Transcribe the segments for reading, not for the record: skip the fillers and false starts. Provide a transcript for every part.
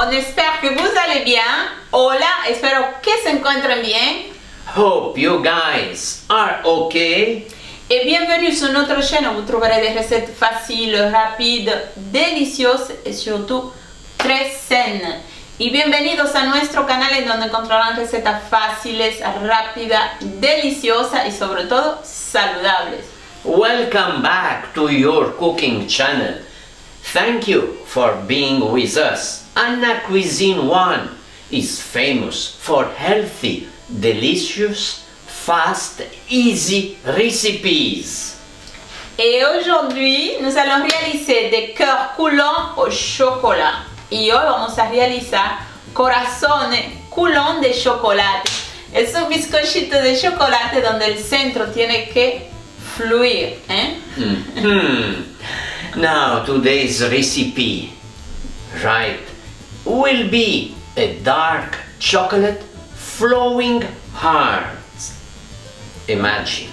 On espère que vous allez bien. Hola, espero que se encuentren bien. Hope you guys are okay. Et bienvenue sur notre chaîne où vous trouverez des recettes faciles, rapides, délicieuses et surtout très saines. Y bienvenidos a nuestro canal en donde encontrarán recetas fáciles, rápidas, deliciosas y sobre todo saludables. Welcome back to your cooking channel. Thank you for being with us. Anna Cuisine One is famous for healthy, delicious, fast, easy recipes. Et aujourd'hui, nous allons réaliser des Coeurs Coulants au chocolat. Y hoy vamos a realizar Corazones Coulants de chocolate. Es un bizcochito de chocolate donde el centro tiene que fluir. Now today's recipe, right, will be a dark chocolate flowing hard. Imagine,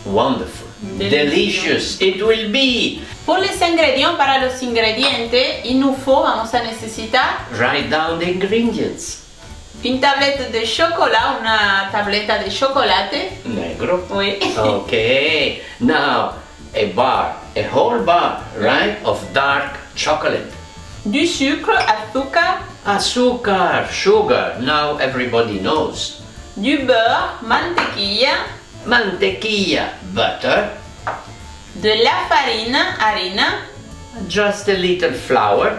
wonderful, delicious it will be. Pour les ingrédients, para los ingredientes, il nous faut, vamos a necesitar Write down the ingredients. une tablette de chocolat, una tableta de chocolate. Negro. Oui. Okay, now a whole bar, right, of dark chocolate. Du sucre, azúcar, Azúcar, sugar, now everybody knows. du beurre, mantequilla, Mantequilla, butter, de la farina, harina, just a little flour,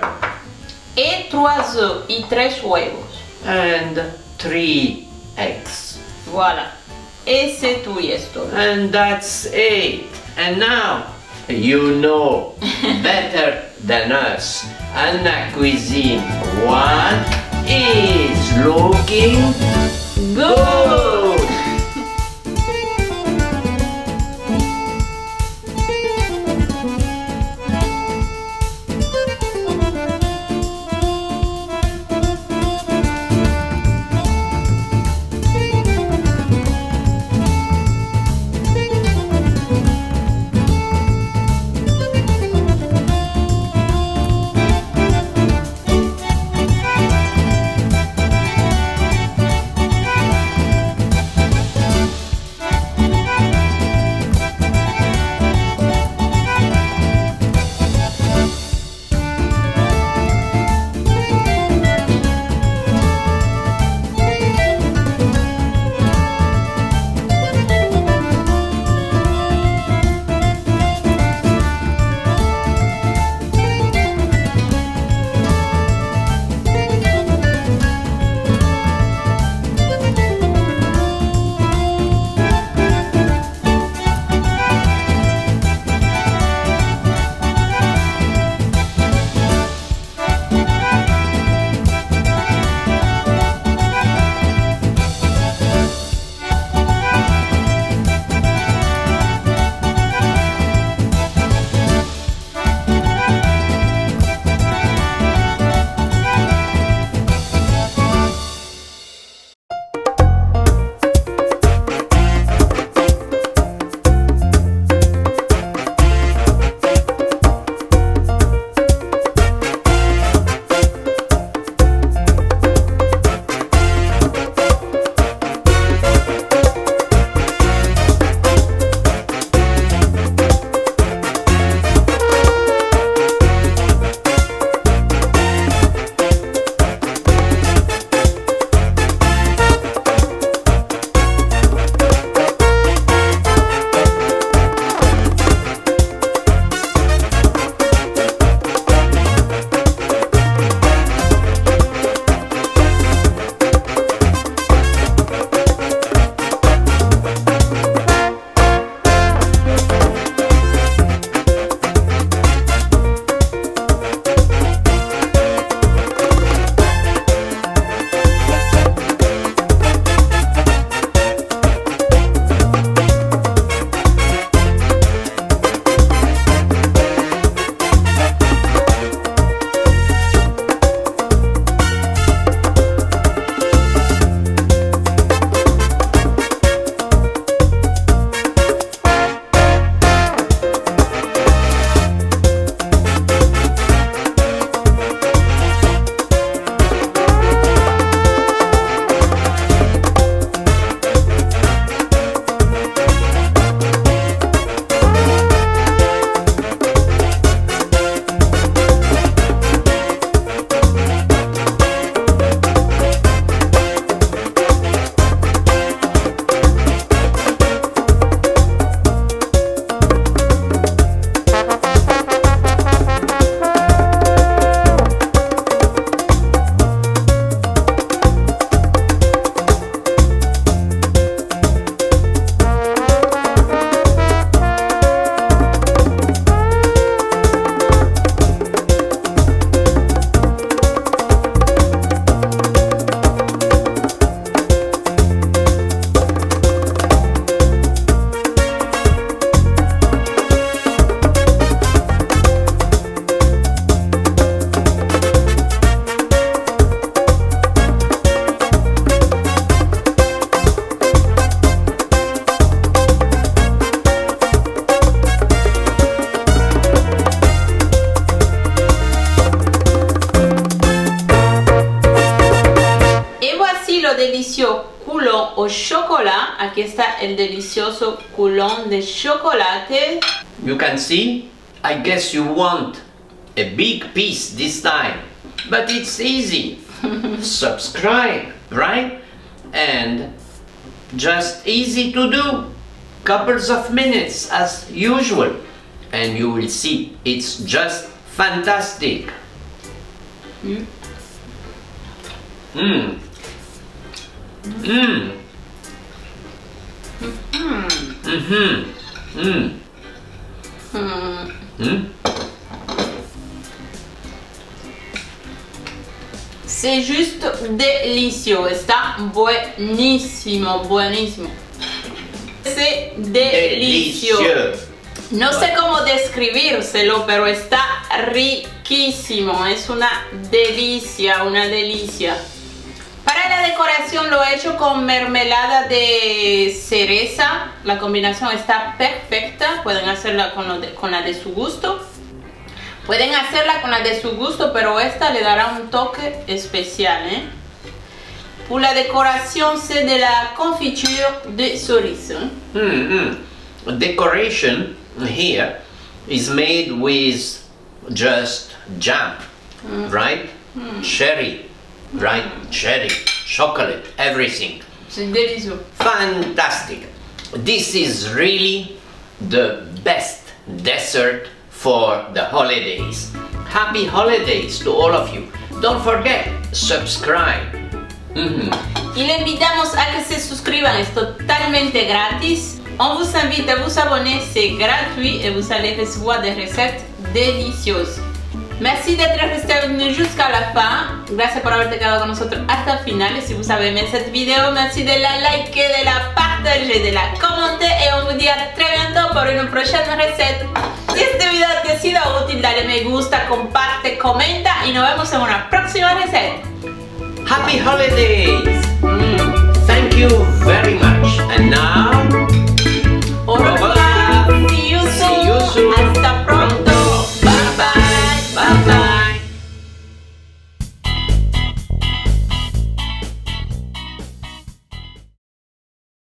et 3 œufs y 3 huevos. and 3 eggs. Voilà. Et c'est tout, y es todo. And that's it. And now, you know better than us. Anna Cuisine One is looking good. delicioso Coulants o chocolat. Aquí está el delicioso Coulants de chocolate. You can see, I guess you want a big piece this time, but it's easy. Subscribe, right? And just easy to do. Couples of minutes as usual. And you will see, it's just fantastic. Mm. Mm. Mm. Mm-hmm. Mm. Mm. C'est juste délicieux, está buenísimo, buenísimo. C'est délicieux. No sé cómo describírselo, pero está riquísimo, es una delicia, una delicia. Para la decoración lo he hecho con mermelada de cereza, la combinación está perfecta, pueden hacerla con la de su gusto. Pueden hacerla con la de su gusto, pero esta le dará un toque especial, ¿eh? Pour la décoration, c'est de la confiture de cerise. Decoration here is made with just jam, right? Cherry, right? Cherry, chocolate, everything. C'est délicieux. Fantastic. This is really the best dessert for the holidays. Happy holidays to all of you. Don't forget, subscribe. Y le invitamos a que se suscriban, es totalement gratis. On vous invite à vous abonner, c'est gratuit et vous allez recevoir des recettes délicieuses. Merci d'être resté avec nous jusqu'à la fin. Gracias por haberte quedado con nosotros hasta el final. Et si vous avez aimé cette vidéo, merci de la liker, de la partager, de la commenter. Et on vous dit à très bientôt pour une prochaine recette. Si este video te ha sido útil, dale me gusta, comparte, comenta y nos vemos en una próxima receta. Happy holidays! Thank you